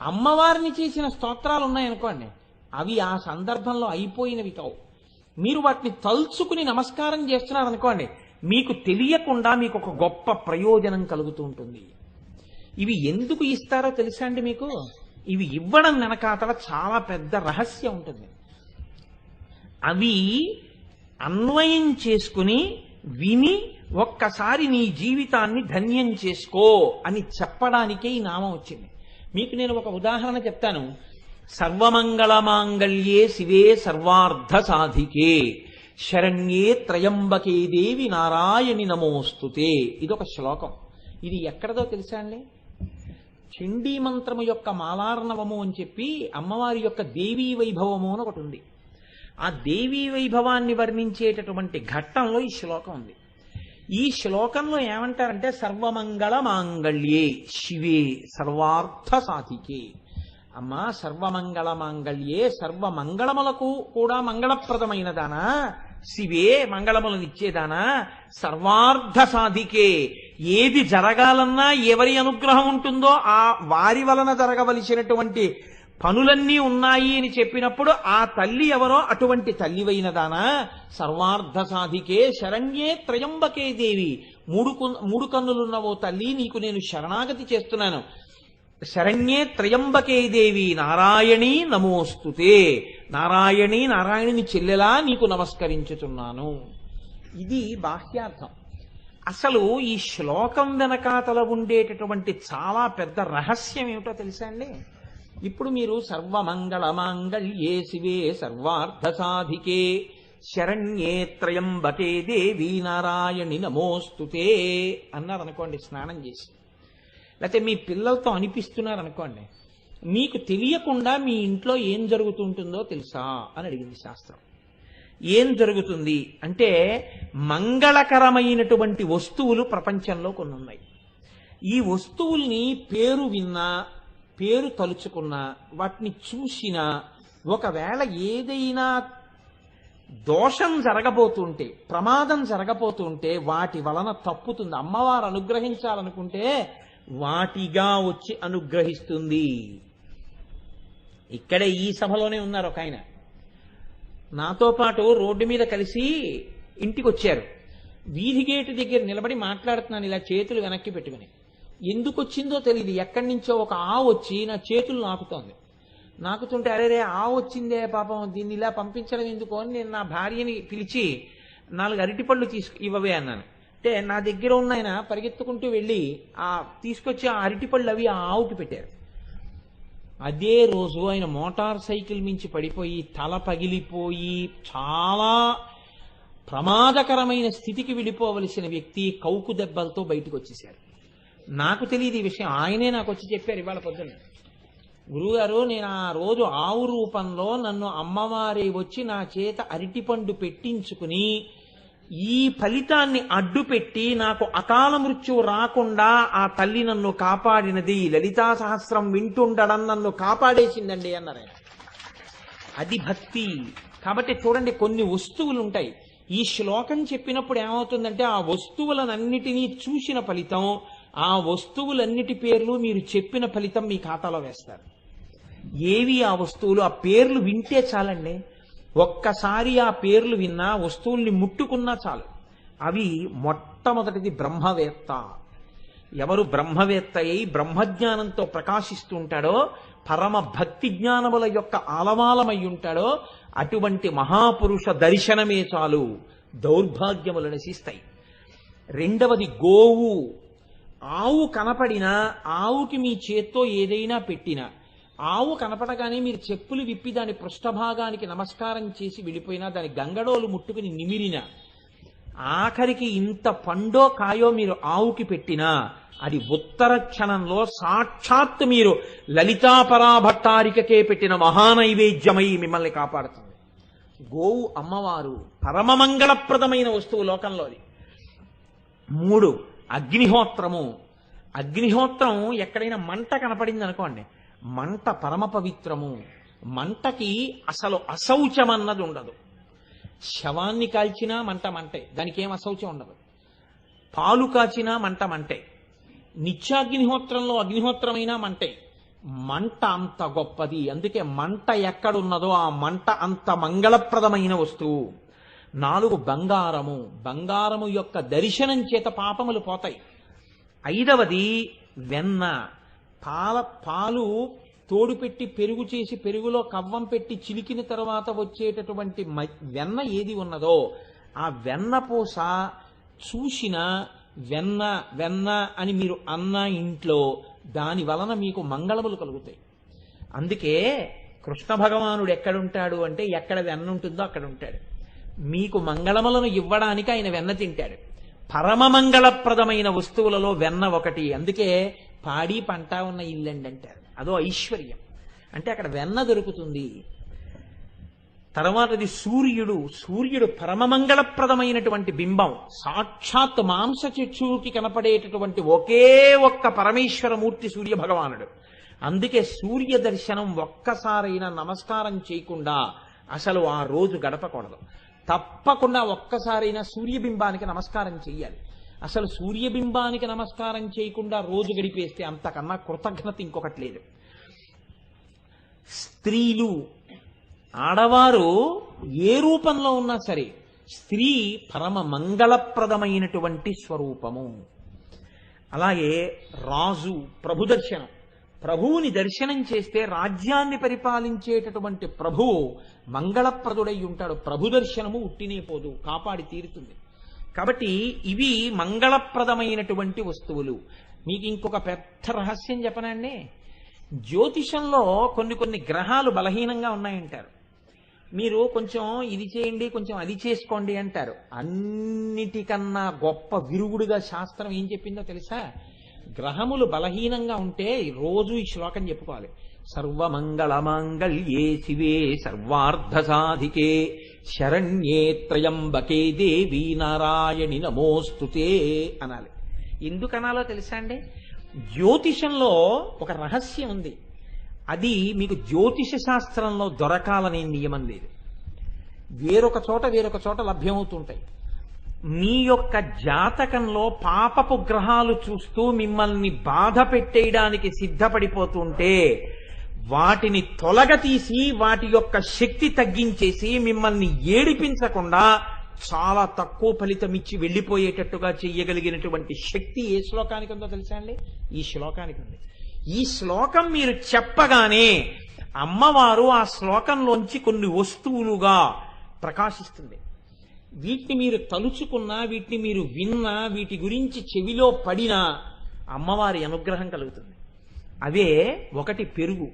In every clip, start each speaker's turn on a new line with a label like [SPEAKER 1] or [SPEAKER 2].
[SPEAKER 1] అమ్మవారిని చేసిన స్తోత్రాలు ఉన్నాయనుకోండి, అవి ఆ సందర్భంలో అయిపోయినవి కావు. మీరు వాటిని తలుచుకుని నమస్కారం చేస్తున్నారనుకోండి, మీకు తెలియకుండా మీకు ఒక గొప్ప ప్రయోజనం కలుగుతూ ఉంటుంది. ఇవి ఎందుకు ఇస్తారో తెలుసా అండి మీకు? ఇవి ఇవ్వడం వెనకాతల చాలా పెద్ద రహస్యం ఉంటుంది. అవి అన్వయం చేసుకుని విని ఒక్కసారి నీ జీవితాన్ని ధన్యం చేసుకో అని చెప్పడానికే ఈ నామం వచ్చింది. మీకు నేను ఒక ఉదాహరణ చెప్తాను. సర్వమంగళమాంగళ్యే శివే సర్వార్థ సాధికే శరణ్యే త్రయంబకే దేవి నారాయణి నమోస్తుతే. ఇదొక శ్లోకం. ఇది ఎక్కడదో తెలుసా అండి? చండీ మంత్రము యొక్క మాలార్ణవము అని చెప్పి అమ్మవారి యొక్క దేవీ వైభవము అని ఒకటి ఉంది. ఆ దేవీ వైభవాన్ని వర్ణించేటటువంటి ఘట్టంలో ఈ శ్లోకం ఉంది. ఈ శ్లోకంలో ఏమంటారంటే సర్వమంగళ మాంగళ్యే శివే సర్వార్థ సాధికే. అమ్మా, సర్వమంగళ మాంగళ్యే, సర్వమంగళములకు కూడా మంగళప్రదమైన దానా, శివే మంగళములనిచ్చేదానా, సర్వార్థ సాధికే, ఏది జరగాలన్నా ఎవరి అనుగ్రహం ఉంటుందో ఆ వారి వలన జరగవలసినటువంటి పనులన్నీ ఉన్నాయి అని చెప్పినప్పుడు ఆ తల్లి ఎవరో అటువంటి తల్లివైనదానా, సర్వార్థ సాధికే శరణ్యే త్రయంబకే దేవి, మూడు కన్నులున్నవో తల్లి నీకు నేను శరణాగతి చేస్తున్నాను. శరణ్యే త్రయంబకే దేవి నారాయణి నమోస్తుతే, నారాయణి నారాయణుని చెల్లెలా నీకు నమస్కరించుతున్నాను. ఇది బాహ్యార్థం. అసలు ఈ శ్లోకం వెనకాతల ఉండేటటువంటి చాలా పెద్ద రహస్యం ఏమిటో తెలుసా అండి? ఇప్పుడు మీరు సర్వమంగళ మాంగళ్యే శివే సర్వార్థ సాధికే శరణ్యే త్రయంబకే దేవి నారాయణి నమోస్తుతే అన్నారనుకోండి స్నానం చేసి, లేకపోతే మీ పిల్లలతో అనిపిస్తున్నారనుకోండి, మీకు తెలియకుండా మీ ఇంట్లో ఏం జరుగుతుంటుందో తెలుసా అని అడిగింది శాస్త్రం. ఏం జరుగుతుంది అంటే, మంగళకరమైనటువంటి వస్తువులు ప్రపంచంలో కొన్ని ఉన్నాయి. ఈ వస్తువుల్ని పేరు విన్నా, పేరు తలుచుకున్నా, వాటిని చూసినా, ఒకవేళ ఏదైనా దోషం జరగబోతుంటే, ప్రమాదం జరగబోతుంటే వాటి వలన తప్పుతుంది. అమ్మవారు అనుగ్రహించాలనుకుంటే వాటిగా వచ్చి అనుగ్రహిస్తుంది. ఇక్కడే ఈ సభలోనే ఉన్నారు ఒక ఆయన, నాతో పాటు రోడ్డు మీద కలిసి ఇంటికి వచ్చారు. వీధి గేటు దగ్గర నిలబడి మాట్లాడుతున్నాను ఇలా చేతులు వెనక్కి పెట్టుకుని. ఎందుకు వచ్చిందో తెలియదు, ఎక్కడి నుంచో ఒక ఆవు వచ్చి నా చేతులు నాకుతోంది. నాకుతుంటే అరే ఆవు వచ్చిందే పాపం, దీన్ని ఇలా పంపించడం ఎందుకు అని నేను నా భార్యని పిలిచి 4 అరటిపళ్ళు ఇవ్వవే అన్నాను. అంటే నా దగ్గర ఉన్న ఆయన పరిగెత్తుకుంటూ వెళ్ళి తీసుకొచ్చి ఆ అరటిపళ్ళు అవి ఆ ఆవుకి పెట్టారు. అదే రోజు ఆయన మోటార్ సైకిల్ మించి పడిపోయి తల పగిలిపోయి చాలా ప్రమాదకరమైన స్థితికి వెళ్ళిపోవలసిన వ్యక్తి కౌకు దెబ్బలతో బయటకు వచ్చేశారు. నాకు తెలియదు ఈ విషయం, ఆయనే నాకు వచ్చి చెప్పారు ఇవాళ పొద్దున్న. గురువుగారు, నేను ఆ రోజు ఆవు రూపంలో నన్ను అమ్మవారి వచ్చి నా చేత అరటిపండు పెట్టించుకుని ఈ ఫలితాన్ని అడ్డుపెట్టి నాకు అకాల మృత్యువు రాకుండా ఆ తల్లి నన్ను కాపాడినది, లలితా సహస్రం వింటుండడం నన్ను కాపాడేసిందండి అన్నారు ఆయన. అది భక్తి. కాబట్టి చూడండి, కొన్ని వస్తువులు ఉంటాయి. ఈ శ్లోకం చెప్పినప్పుడు ఏమవుతుందంటే ఆ వస్తువులనన్నిటినీ చూసిన ఫలితం, ఆ వస్తువులన్నిటి పేర్లు మీరు చెప్పిన ఫలితం మీ ఖాతాలో వేస్తారు. ఏవి ఆ వస్తువులు? ఆ పేర్లు వింటే చాలండి. ఒక్కసారి ఆ పేర్లు విన్నా, వస్తువుల్ని ముట్టుకున్నా చాలు. అవి మొట్టమొదటిది బ్రహ్మవేత్త. ఎవరు బ్రహ్మవేత్త అయి బ్రహ్మజ్ఞానంతో ప్రకాశిస్తూ ఉంటాడో, పరమ భక్తి జ్ఞానముల యొక్క ఆలవాలమై ఉంటాడో, అటువంటి మహాపురుష దర్శనమే చాలు దౌర్భాగ్యములు నశిస్తాయి. రెండవది గోవు. ఆవు కనపడినా, ఆవుకి మీ చేత్తో ఏదైనా పెట్టినా, ఆవు కనపడగానే మీరు చెప్పులు విప్పి దాని పృష్ఠభాగానికి నమస్కారం చేసి వెళ్ళిపోయినా, దాని గంగడోలు ముట్టుకుని నిమిరినా, ఆఖరికి ఇంత పండో కాయో మీరు ఆవుకి పెట్టినా, అది ఉత్తర క్షణంలో సాక్షాత్ మీరు లలితాపరాభట్టారికకే పెట్టిన మహానైవేద్యమై మిమ్మల్ని కాపాడుతుంది. గోవు అమ్మవారు పరమమంగళప్రదమైన వస్తువు లోకంలోది. 3 అగ్నిహోత్రము. అగ్నిహోత్రం ఎక్కడైనా మంట కనపడింది అనుకోండి, మంట పరమ పవిత్రము. మంటకి అసలు అశౌచం అన్నది ఉండదు. శవాన్ని కాల్చినా మంట మంటే, దానికి ఏం అశౌచం ఉండదు. పాలు కాచినా మంట మంటే, నిత్యాగ్నిహోత్రంలో అగ్నిహోత్రమైనా మంటే, మంట అంత గొప్పది, అందుకే మంట ఎక్కడున్నదో ఆ మంట అంత మంగళప్రదమైన వస్తువు. 4 బంగారము, బంగారము యొక్క దర్శనం చేత పాపములు పోతాయి. 5వది వెన్న, పాలు తోడు పెట్టి పెరుగు చేసి పెరుగులో కవ్వం పెట్టి చిలికిన తర్వాత వచ్చేటటువంటి వెన్న ఏది ఉన్నదో ఆ వెన్న పూస చూసిన వెన్న వెన్న అని మీరు అన్న ఇంట్లో దాని వలన మీకు మంగళములు కలుగుతాయి. అందుకే కృష్ణ భగవానుడు ఎక్కడుంటాడు అంటే ఎక్కడ వెన్న ఉంటుందో అక్కడ ఉంటాడు. మీకు మంగళములను ఇవ్వడానికి ఆయన వెన్న తింటాడు. పరమ మంగళప్రదమైన వస్తువులలో వెన్న ఒకటి. అందుకే పాడి పంట ఉన్న ఇల్లండి అంటారు, అదో ఐశ్వర్యం. అంటే అక్కడ వెన్న దొరుకుతుంది. తర్వాతది సూర్యుడు పరమమంగళప్రదమైనటువంటి బింబం. సాక్షాత్ మాంస చక్షువుకి కనపడేటటువంటి ఒకే ఒక్క పరమేశ్వరమూర్తి సూర్య భగవానుడు. అందుకే సూర్య దర్శనం ఒక్కసారైనా నమస్కారం చేయకుండా అసలు ఆ రోజు గడపకూడదు. తప్పకుండా ఒక్కసారైనా సూర్యబింబానికి నమస్కారం చెయ్యాలి. అసలు సూర్యబింబానికి నమస్కారం చేయకుండా రోజు గడిపేస్తే అంతకన్నా కృతజ్ఞత ఇంకొకటి లేదు. స్త్రీలు, ఆడవారు ఏ రూపంలో ఉన్నా సరే స్త్రీ పరమ మంగళప్రదమైనటువంటి స్వరూపము. అలాగే రాజు ప్రభు దర్శనం, ప్రభువుని దర్శనం చేస్తే రాజ్యాన్ని పరిపాలించేటటువంటి ప్రభువు మంగళప్రదుడై ఉంటాడు. ప్రభు దర్శనము ఉట్టినే పోదు, కాపాడి తీరుతుంది. కాబట్టి ఇవి మంగళప్రదమైనటువంటి వస్తువులు. మీకు ఇంకొక పెద్ద రహస్యం చెప్పనండి. జ్యోతిషంలో కొన్ని గ్రహాలు బలహీనంగా ఉన్నాయంటారు. మీరు కొంచెం ఇది చేయండి, కొంచెం అది చేసుకోండి అంటారు. అన్నిటికన్నా గొప్ప విరుగుడుగా శాస్త్రం ఏం చెప్పిందో తెలుసా? గ్రహములు బలహీనంగా ఉంటే రోజు ఈ శ్లోకం చెప్పుకోవాలి. సర్వమంగళమాంగళ్యే శివే సర్వార్థ సాధికే శరణ్యే త్రయంబకే దేవి నారాయణి నమోస్తుతే అనాలి. ఎందుకనాలో తెలుసా అండి? జ్యోతిషంలో ఒక రహస్యం ఉంది. అది మీకు జ్యోతిష శాస్త్రంలో దొరకాలనే నియమం లేదు. వేరొక చోట లభ్యమవుతుంటాయి. మీ యొక్క జాతకంలో పాపపు గ్రహాలు చూస్తూ మిమ్మల్ని బాధ పెట్టేయడానికి సిద్ధపడిపోతుంటే వాటిని తొలగతీసి వాటి యొక్క శక్తి తగ్గించేసి మిమ్మల్ని ఏడిపించకుండా చాలా తక్కువ ఫలితం ఇచ్చి వెళ్ళిపోయేటట్టుగా చెయ్యగలిగినటువంటి శక్తి ఏ శ్లోకానికి ఉందో తెలుసా అండి? ఈ శ్లోకానికి ఉంది. ఈ శ్లోకం మీరు చెప్పగానే అమ్మవారు ఆ శ్లోకంలోంచి కొన్ని వస్తువులుగా ప్రకాశిస్తుంది. వీటిని మీరు తలుచుకున్నా, వీటిని మీరు విన్నా, వీటి గురించి చెవిలో పడినా అమ్మవారి అనుగ్రహం కలుగుతుంది. అవే ఒకటి పెరుగు.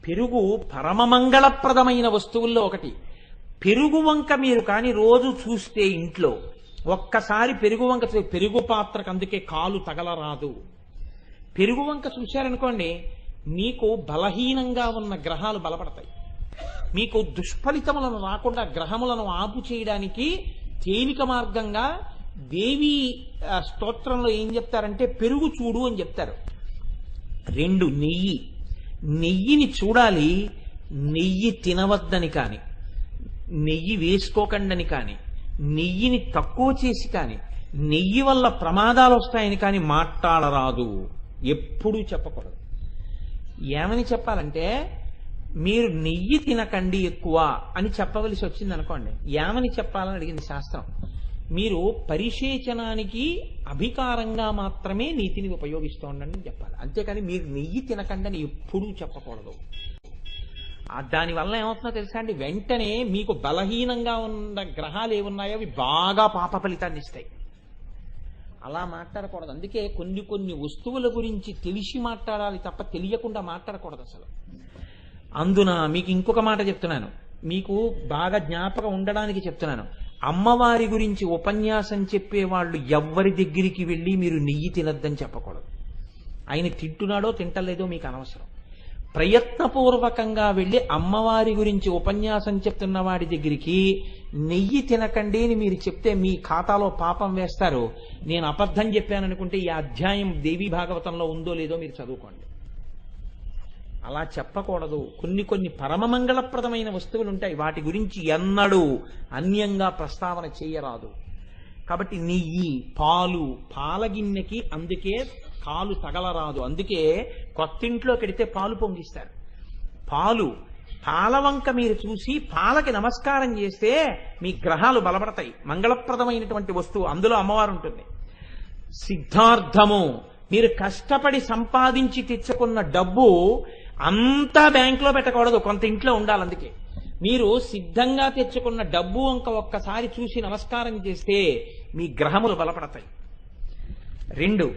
[SPEAKER 1] పెరుగు పరమమంగళప్రదమైన వస్తువుల్లో ఒకటి. పెరుగు వంక మీరు కానీ రోజు చూస్తే ఇంట్లో ఒక్కసారి పెరుగు వంక, పెరుగు పాత్రకు అందుకే కాలు తగలరాదు. పెరుగు వంక చూశారనుకోండి, మీకు బలహీనంగా ఉన్న గ్రహాలు బలపడతాయి. మీకు దుష్ఫలితములను రాకుండా గ్రహములను ఆపు చేయడానికి తేలిక మార్గంగా దేవి స్తోత్రంలో ఏం చెప్తారంటే పెరుగు చూడు అని చెప్తారు. 2 నెయ్యిని చూడాలి. నెయ్యి తినవద్దని కాని, నెయ్యి వేసుకోకండని కాని, నెయ్యిని తక్కువ చేసి కాని, నెయ్యి వల్ల ప్రమాదాలు వస్తాయని కాని మాట్లాడరాదు. ఎప్పుడూ చెప్పకూడదు. ఏమని చెప్పాలంటే, మీరు నెయ్యి తినకండి ఎక్కువ అని చెప్పవలసి వచ్చింది అనుకోండి, ఏమని చెప్పాలని అడిగింది శాస్త్రం. మీరు పరిశేచనానికి అభికారంగా మాత్రమే నీతిని ఉపయోగిస్తూ ఉండండి చెప్పాలి. అంతేకాని మీరు నెయ్యి తినకండి అని ఎప్పుడూ చెప్పకూడదు. దానివల్ల ఏమవుతుందో తెలుసా అండి? వెంటనే మీకు బలహీనంగా ఉన్న గ్రహాలు ఏమున్నాయో అవి బాగా పాప ఫలితాన్ని ఇస్తాయి. అలా మాట్లాడకూడదు. అందుకే కొన్ని వస్తువుల గురించి తెలిసి మాట్లాడాలి తప్ప తెలియకుండా మాట్లాడకూడదు అసలు. అందున మీకు ఇంకొక మాట చెప్తున్నాను, మీకు బాగా జ్ఞాపకం ఉండడానికి చెప్తున్నాను. అమ్మవారి గురించి ఉపన్యాసం చెప్పేవాళ్ళు ఎవ్వరి దగ్గరికి వెళ్ళి మీరు నెయ్యి తినద్దని చెప్పకూడదు. ఆయన తింటున్నాడో తింటలేదో మీకు అనవసరం. ప్రయత్నపూర్వకంగా వెళ్ళి అమ్మవారి గురించి ఉపన్యాసం చెప్తున్న వాడి దగ్గరికి నెయ్యి తినకండి అని మీరు చెప్తే మీ ఖాతాలో పాపం వేస్తారు. నేను అబద్ధం చెప్పాననుకుంటే ఈ అధ్యాయం దేవీ భాగవతంలో ఉందో లేదో మీరు చదువుకోండి. అలా చెప్పకూడదు. కొన్ని పరమమంగళప్రదమైన వస్తువులు ఉంటాయి, వాటి గురించి ఎన్నడూ అన్యంగా ప్రస్తావన చేయరాదు. కాబట్టి నెయ్యి, పాల గిన్నెకి అందుకే కాలు తగలరాదు. అందుకే కొత్తింట్లోకి వెడితే పాలు పొంగిస్తారు. పాలవంక మీరు చూసి పాలకి నమస్కారం చేస్తే మీ గ్రహాలు బలపడతాయి. మంగళప్రదమైనటువంటి వస్తువు, అందులో అమ్మవారు ఉంటుంది. సిద్ధార్థము, మీరు కష్టపడి సంపాదించి తెచ్చుకున్న డబ్బు అంతా బ్యాంకులో పెట్టకూడదు, కొంత ఇంట్లో ఉండాలి. అందుకే మీరు సిద్ధంగా తెచ్చుకున్న డబ్బు ఒక్కసారి చూసి నమస్కారం చేస్తే మీ గ్రహములు బలపడతాయి. 2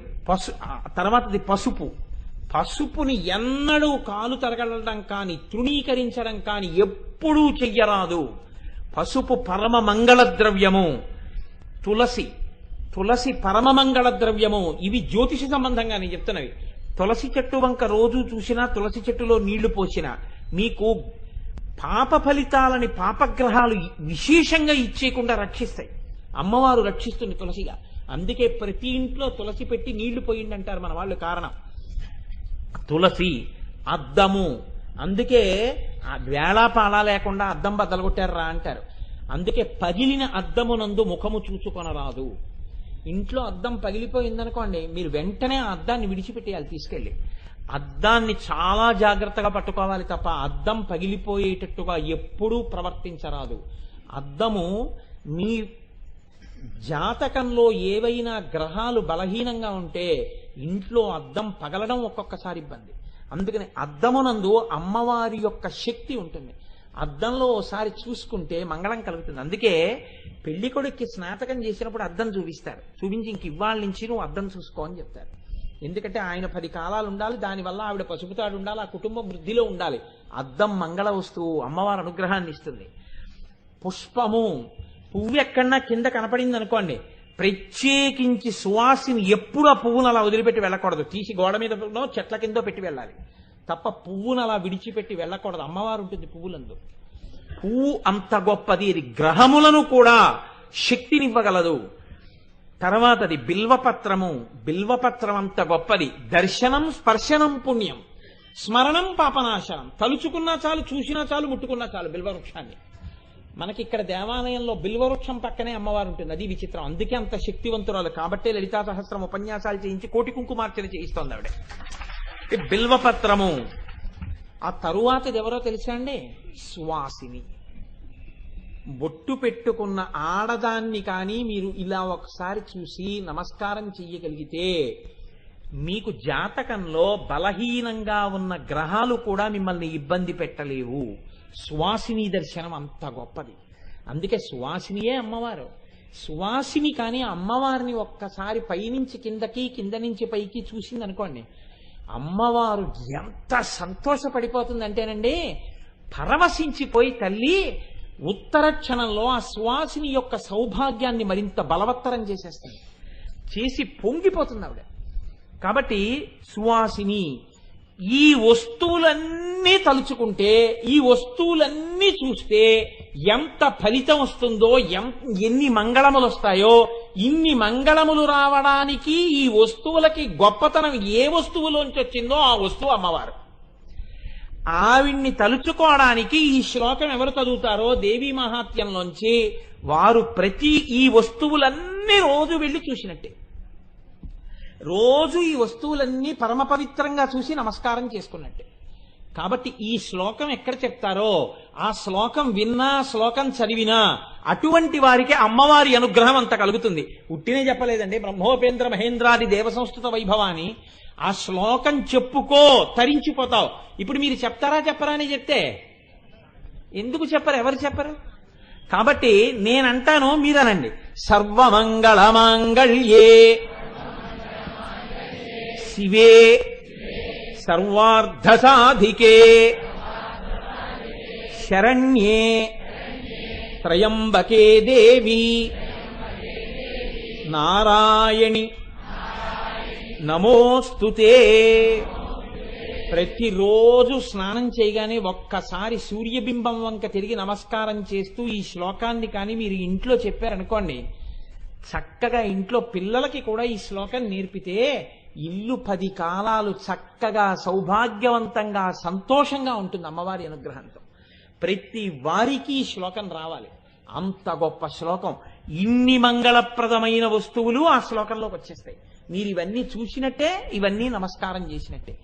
[SPEAKER 1] తర్వాతది పసుపుని ఎన్నడూ కాలు తరగడం కానీ తృణీకరించడం కానీ ఎప్పుడూ చెయ్యరాదు. పసుపు పరమ మంగళ ద్రవ్యము. తులసి పరమ మంగళ ద్రవ్యము. ఇవి జ్యోతిష సంబంధంగా నేను చెప్తున్నవి. తులసి చెట్టు వంక రోజు చూసినా, తులసి చెట్టులో నీళ్లు పోసినా మీకు పాప ఫలితాలని పాపగ్రహాలు విశేషంగా ఇచ్చేయకుండా రక్షిస్తాయి. అమ్మవారు రక్షిస్తుంది తులసిగా. అందుకే ప్రతి ఇంట్లో తులసి పెట్టి నీళ్లు పోయిందంటారు మన వాళ్ళు. కారణం తులసి. అద్దము, అందుకే వేళాపాళా లేకుండా అద్దం బద్దలుగొట్టారా అంటారు. అందుకే పగిలిన అద్దమునందు ముఖము చూసుకొనరాదు. ఇంట్లో అద్దం పగిలిపోయిందనుకోండి, మీరు వెంటనే ఆ అద్దాన్ని విడిచిపెట్టేయాలి తీసుకెళ్ళి. అద్దాన్ని చాలా జాగ్రత్తగా పట్టుకోవాలి తప్ప అద్దం పగిలిపోయేటట్టుగా ఎప్పుడూ ప్రవర్తించరాదు. అద్దము మీ జాతకంలో ఏవైనా గ్రహాలు బలహీనంగా ఉంటే ఇంట్లో అద్దం పగలడం ఒక్కొక్కసారి ఇబ్బంది. అందుకని అద్దమునందు అమ్మవారి యొక్క శక్తి ఉంటుంది. అద్దంలో ఓసారి చూసుకుంటే మంగళం కలుగుతుంది. అందుకే పెళ్లి కొడుక్కి స్నాతకం చేసినప్పుడు అద్దం చూపిస్తారు. చూపించి ఇంక ఇవాళ నుంచి నువ్వు అద్దం చూసుకో అని చెప్తారు. ఎందుకంటే ఆయన 10 కాలాలు ఉండాలి, దానివల్ల ఆవిడ పసుపుతాడు ఉండాలి, ఆ కుటుంబం వృద్ధిలో ఉండాలి. అద్దం మంగళ వస్తువు, అమ్మవారి అనుగ్రహాన్ని ఇస్తుంది. పుష్పము, పువ్వు ఎక్కడన్నా కింద కనపడింది అనుకోండి, ప్రత్యేకించి సువాసిని ఎప్పుడు ఆ పువ్వును అలా వదిలిపెట్టి వెళ్ళకూడదు. తీసి గోడ మీద చెట్ల కిందో పెట్టి వెళ్ళాలి తప్ప పువ్వును అలా విడిచిపెట్టి వెళ్ళకూడదు. అమ్మవారు ఉంటుంది పువ్వులందు. పువ్వు అంత గొప్పది, ఇది గ్రహములను కూడా శక్తినివ్వగలదు. తర్వాతది బిల్వపత్రము. బిల్వపత్రం అంత గొప్పది. దర్శనం స్పర్శనం పుణ్యం, స్మరణం పాపనాశనం. తలుచుకున్నా చాలు, చూసినా చాలు, ముట్టుకున్నా చాలు బిల్వవృక్షాన్ని. మనకి ఇక్కడ దేవాలయంలో బిల్వవృక్షం పక్కనే అమ్మవారు ఉంటుంది. అది విచిత్రం. అందుకే అంత శక్తివంతురాలు. కాబట్టే లలితా సహస్రం ఉపన్యాసాలు చేయించి కోటి కుంకుమార్చన చేయిస్తోంది ఆవిడ. బిల్వపత్రము. ఆ తరువాతది ఎవరో తెలుసా అండి? సువాసిని. బొట్టు పెట్టుకున్న ఆడదాన్ని కానీ మీరు ఇలా ఒకసారి చూసి నమస్కారం చెయ్యగలిగితే మీకు జాతకంలో బలహీనంగా ఉన్న గ్రహాలు కూడా మిమ్మల్ని ఇబ్బంది పెట్టలేవు. సువాసిని దర్శనం అంత గొప్పది. అందుకే సువాసినియే అమ్మవారు. సువాసిని కానీ అమ్మవారిని ఒక్కసారి పైనుంచి కిందకి, కింద నుంచి పైకి చూసింది అనుకోండి, అమ్మవారు ఎంత సంతోషపడిపోతుందంటేనండి, పరవశించిపోయి తల్లి ఉత్తర క్షణంలో ఆ సువాసిని యొక్క సౌభాగ్యాన్ని మరింత బలవత్తరం చేసేస్తుంది. చేసి పొంగిపోతుంది ఆవిడ. కాబట్టి సువాసిని. ఈ వస్తువులన్నీ తలుచుకుంటే, ఈ వస్తువులన్నీ చూస్తే ఎంత ఫలితం వస్తుందో, ఎన్ని మంగళములు వస్తాయో, ఇన్ని మంగళములు రావడానికి ఈ వస్తువులకి గొప్పతనం ఏ వస్తువులోంచి వచ్చిందో ఆ వస్తువు అమ్మవారు. ఆవిడ్ని తలుచుకోవడానికి ఈ శ్లోకం ఎవరు చదువుతారో దేవీ మహాత్మ్యంలోంచి వారు ప్రతి ఈ వస్తువులన్నీ రోజు వెళ్ళి చూసినట్టే. రోజు ఈ వస్తువులన్నీ పరమ పవిత్రంగా చూసి నమస్కారం చేసుకున్నట్టే. కాబట్టి ఈ శ్లోకం ఎక్కడ చెప్తారో ఆ శ్లోకం విన్నా, శ్లోకం చదివినా అటువంటి వారికి అమ్మవారి అనుగ్రహం అంత కలుగుతుంది. ఉట్టినే చెప్పలేదండి. బ్రహ్మోపేంద్ర మహేంద్రాది దేవ సంస్కృత వైభవాన్ని ఆ శ్లోకం చెప్పుకో తరించిపోతావు. ఇప్పుడు మీరు చెప్తారా చెప్పరా అని చెప్తే ఎందుకు చెప్పరు? ఎవరు చెప్పరు? కాబట్టి నేనంటాను, మీరనండి. సర్వమంగళ మాంగళ్యే శివే సర్వార్థ సాధికే శరణ్యే త్రయంబకే దేవి నారాయణి నమోస్తుతే. ప్రతిరోజు స్నానం చేయగానే ఒక్కసారి సూర్యబింబం వంక తిరిగి నమస్కారం చేస్తూ ఈ శ్లోకాన్ని కానీ మీరు ఇంట్లో చెప్పారనుకోండి, చక్కగా ఇంట్లో పిల్లలకి కూడా ఈ శ్లోకం నేర్పితే ఇల్లు 10 కాలాలు చక్కగా సౌభాగ్యవంతంగా సంతోషంగా ఉంటుంది అమ్మవారి అనుగ్రహంతో. ప్రతి వారికి ఈ శ్లోకం రావాలి. అంత గొప్ప శ్లోకం. ఇన్ని మంగళప్రదమైన వస్తువులు ఆ శ్లోకంలోకి వచ్చేస్తాయి. మీరు ఇవన్నీ చూసినట్టే, ఇవన్నీ నమస్కారం చేసినట్టే.